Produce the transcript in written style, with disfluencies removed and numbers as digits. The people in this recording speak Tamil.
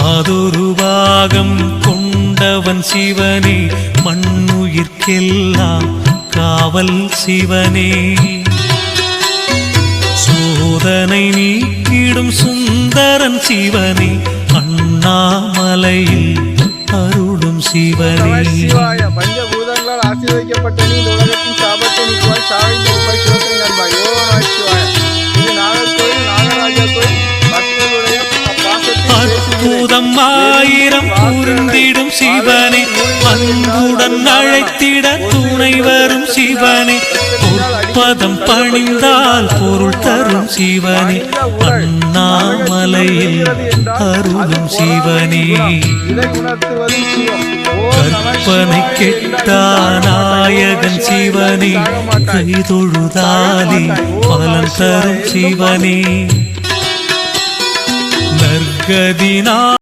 மாதொரு பாகம் கொண்டவன் சிவனே, மண்ணுயிர்க்கெல்லாம் காவல் சிவனே. சோதனை நீக்கிடும் சுந்தரன் சிவனே, அண்ணாமலையில் அருளும் சிவனே. பஞ்சபூதங்களால் ஆசீர்வதிக்கப்பட்ட நீ உலகத்தின் சாபத்தை நீக்குவாய், சாவை தடுப்பாய், சிவத்தை நல்வாய். ஓ நம சிவாய. இது நாகர்கோயில் நாகராஜா கோயில் பக்தர்களுடைய அற்புதம் ஆயிரம் புரிந்திடும் சிவனே, அன்புடன் அழைத்திட துணை வரும் சிவனே. பொற்பதம் பணிந்தால் பொருள் தரும் சிவனே, அண்ணாமலையில் அருளும் சிவனே. கற்பனை கெட்டா நாயகன் சிவனே, கைதொழுதாலே பலன் தரும் சிவனே. நற்கதினா